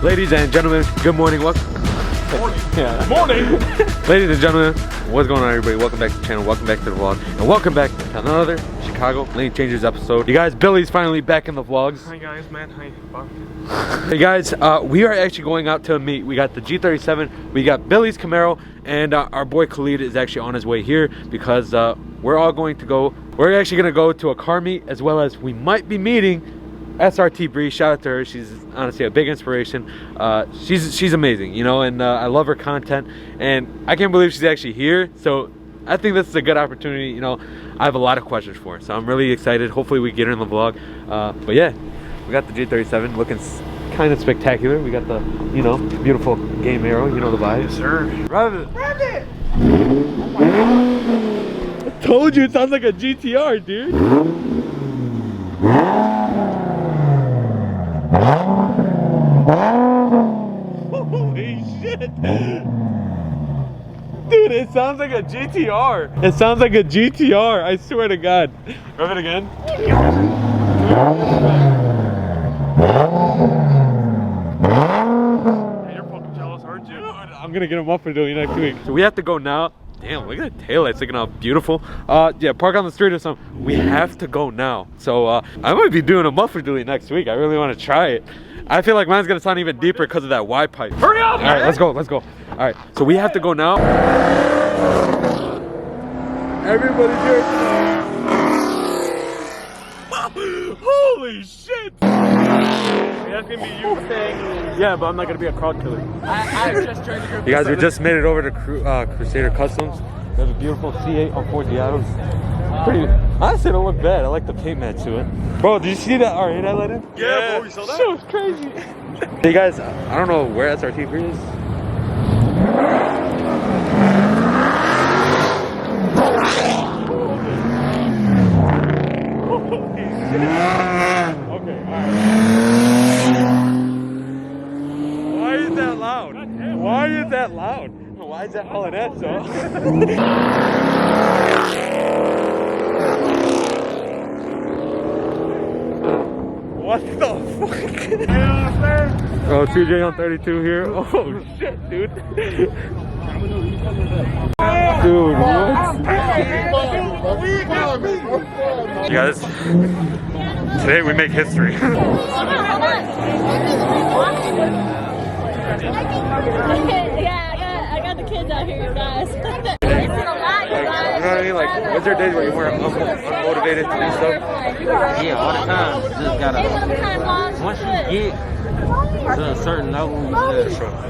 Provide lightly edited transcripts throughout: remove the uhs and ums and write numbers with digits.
Ladies and gentlemen, good morning. Welcome. Morning. Yeah. Morning. Ladies and gentlemen, what's going on, everybody? Welcome back to the channel. Welcome back to the vlog, and welcome back to another Chicago Lane Changers episode. You guys, Billy's finally back in the vlogs. Hi guys, man. Hi, Bob. Hey guys, we are actually going out to a meet. We got the G37, we got Billy's Camaro, and our boy Khalid is actually on his way here because we're all going to go. We're actually going to go to a car meet, as well as we might be meeting SRT BREE. Shout out to her. She's honestly a big inspiration. She's amazing, you know, and I love her content, and I can't believe she's actually here. So I think this is a good opportunity. You know, I have a lot of questions for her, so I'm really excited. Hopefully we get her in the vlog. But yeah, we got the G37 looking kind of spectacular. We got the, you know, beautiful game arrow. You know the vibe. Yes, sir. Rev it. Rev it. I told you it sounds like a GTR, dude. Holy shit. Dude, it sounds like a GTR. It sounds like a GTR, I swear to God. Rev it again. Hey, you're fucking jealous, aren't you? I'm gonna get a muffler dually next week. So we have to go now. Damn, look at the taillights looking all beautiful. Yeah, park on the street or something. We have to go now. So I might be doing a muffler dually next week. I really want to try it. I feel like mine's gonna sound even deeper because of that Y pipe. Hurry up! All right, let's go, let's go. All right, so we have to go now. Everybody here. Holy shit! That's gonna be you saying, yeah, but I'm not gonna be a crowd killer. I'm just trying to. You guys, we just made it over to Crusader Customs. We have a beautiful C8 on Ford Diatos. Pretty, honestly, it don't look bad. I like the paint match to it. Bro, did you see that R8 I let in? Yeah, bro, you saw that? Shit was crazy. Hey guys, I don't know where SRT BREE is. Okay, alright. Why is that loud? Why is that loud? Why is that hauling at so? What the fuck? Oh, 2J on 32 here. Oh shit, dude. Dude, what? You guys, today we make history. Yeah, I got the kids out here, guys. You know what I mean? Like, was there days where you weren't unmotivated to do stuff? Yeah, all the time. Just gotta. Once you get to a certain level,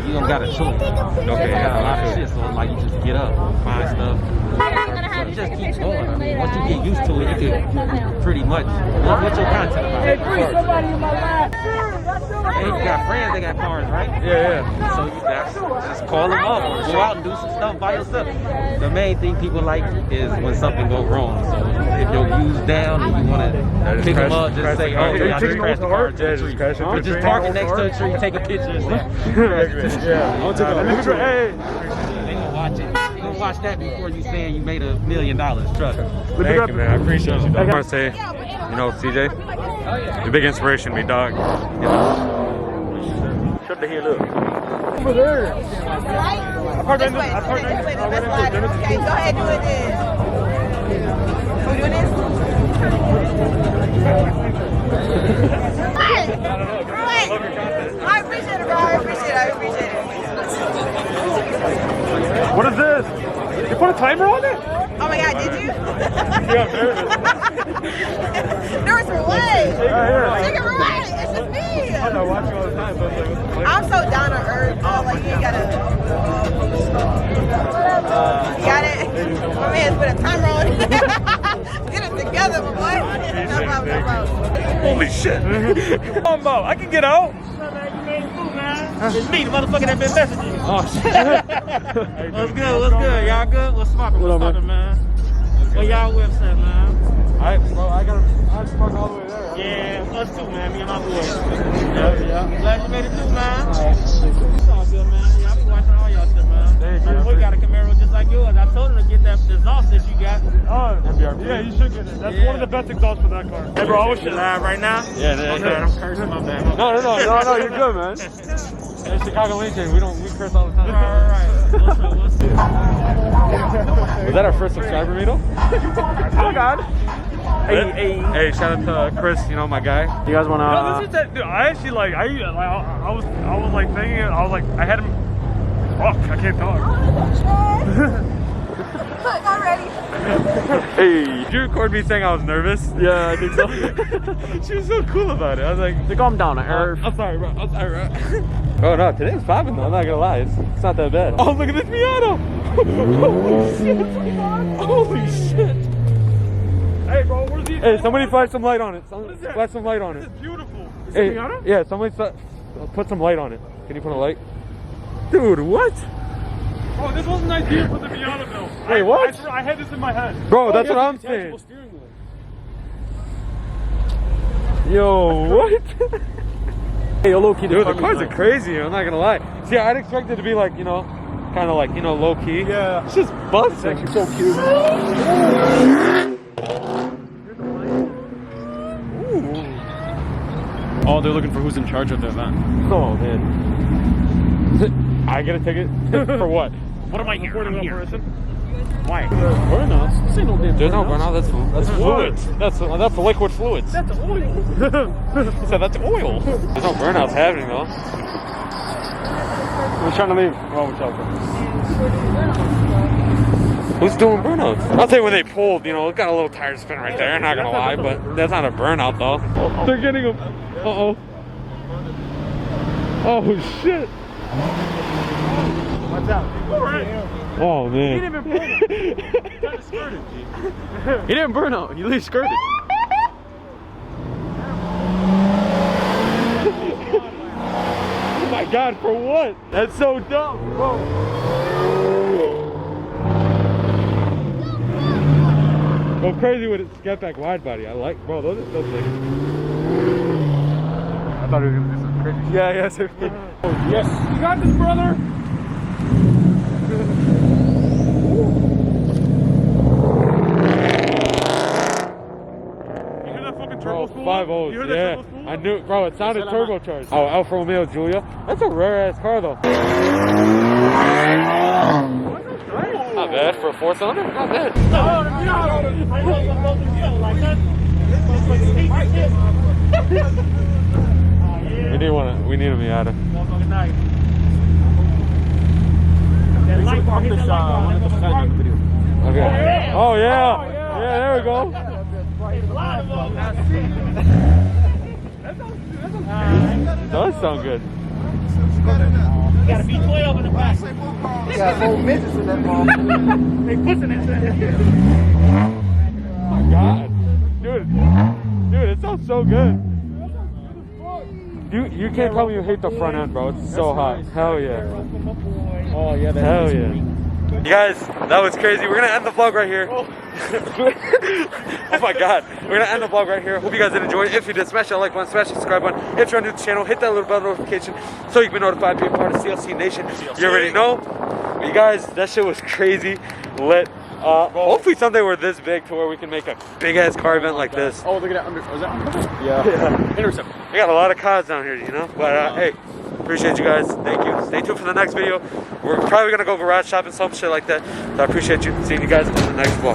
you don't got a choice. Okay, yeah, a lot of shit. So like, you just get up, find stuff. You just keep going. I mean, once you get used to it, you can pretty much. What's your content about? Hey, you got friends that got cars, right? Yeah. So you just call them up or go out and do some stuff by yourself. The main thing people like is when something goes wrong. So if your view's down and you want to pick them up, just say, oh, yeah, I just crashed the car into a tree. Or just park it next to a tree, take a picture and stuff. Yeah, I'll take a picture. Hey. They gonna watch it. They gonna watch that before you saying you made $1 million. Trust me. Thank you, man. I appreciate you. I want to say, you know, CJ, you're a big inspiration to me, dog. You know? Shut the hell up. Over there. Right? This way. Okay, go ahead, do it then. Are we doing this? I appreciate it, bro. I appreciate it. What is this? You put a timer on it? Oh my God, did you? Yeah, Nervous for what? Take it for what? It's just me. I watch you all the time, but like, I'm so down to earth. Oh, like you ain't gotta. You got it? My man's put a timer on it. Get it together, my boy. No problem. holy shit. Come on, Bo, I can get out. It's me, the motherfucker that been messaging you. Oh shit. What's good? What's good? Y'all good? What's smoking? What's poppin', man? Where y'all website, man? Alright, bro, I have to park all the way there. Yeah, us too, man. Me and my boys. Yeah. Glad you made it too, man. It's all good, man. Yeah, I be watching all y'all shit, man. Thank you. My boy got a Camaro just like yours. I told him to get that this exhaust that you got. Oh, MBRP. yeah, you should get it. That's one of the best exhausts for that car. Hey, bro, I wish you live right now. Yeah, My bad, I'm cursing, my bad. No, you're good, man. In Chicago Lincoln, we curse all the time. Alright. Was that our first subscriber, Mito? Oh, God. Hey, shout out to Chris, you know, my guy. You guys want to... No, this is that, dude, I actually like, I was like thinking, I was like, I had him, fuck, I can't talk. Look, I'm ready. Hey, did you record me saying I was nervous? Yeah, I think so. She was so cool about it. I was like, calm down, Earth. I'm sorry, bro. I'm sorry, bro. Oh, no, today's popping, though. I'm not gonna lie. It's not that bad. Oh, look at this Miata. Holy shit. Holy shit. Hey, bro, where's he? Hey, somebody flash some light on it. Flash some light on it. This is beautiful. Hey, yeah, somebody put some light on it. Can you put a light? Dude, what? Bro, this wasn't an idea for the Miata bill. Wait, what? I swear, I had this in my head. Bro, that's what I'm saying. Yo, what? Hey, yo, low key. Dude, the cars are crazy, I'm not gonna lie. See, I'd expect it to be like, you know, kind of like, you know, low key. Yeah. It's just busting. It's so cute. Oh, they're looking for who's in charge of the event. Oh, man. I get a ticket? For what? What am I here? I'm here. Why? Burnouts? This ain't no damn There's no burnouts. burnout, that's fluids. That's liquid fluids. That's oil. He said that's oil. There's no burnouts happening though. We're trying to leave. Oh, we're talking. Who's doing burnouts? I'll tell you when they pulled, you know, it got a little tire spin right there, not gonna lie, but that's not a burnout though. They're getting them. Uh-oh. Oh shit. Watch out. Oh man. He didn't even burn out. Kind of skirted, G. He didn't burn out. He literally skirted. Oh my god, for what? That's so dumb, bro. Go crazy with its get back wide body. I like, bro, those things. I thought he was gonna do something crazy. Yeah, sir. Oh, yes. You got this, brother. You hear that fucking Bro, turbo spool? 5 You O's, hear that yeah. turbo spool? I knew, bro, it sounded turbocharged. Oh, Alfa Romeo Giulia. That's a rare ass car though. Not bad for a 4-cylinder. Not bad. We need a Miata. Okay. Oh yeah. Yeah, there we go. Does sound good. Got a V12 in the back. Got old midgets in that ball. They pushing it. Oh my god. Dude, it sounds so good. You can't tell me you hate the front end, bro. It's so hot. Hell yeah. Oh, yeah. Hell yeah. You guys, that was crazy. We're gonna end the vlog right here. Oh my god. We're gonna end the vlog right here. Hope you guys did enjoy it. If you did, smash that like button, smash the subscribe button. If you're new to the channel, hit that little bell notification so you can be notified, be a part of CLC Nation. You already know. But you guys, that shit was crazy lit. Hopefully someday we're this big to where we can make a big ass car event like this. Oh, look at that. Was that under? Yeah. Intercept. We got a lot of cars down here, you know. But hey, appreciate you guys. Thank you. Stay tuned for the next video. We're probably gonna go garage shopping, some shit like that. So I appreciate you. Seeing you guys in the next vlog.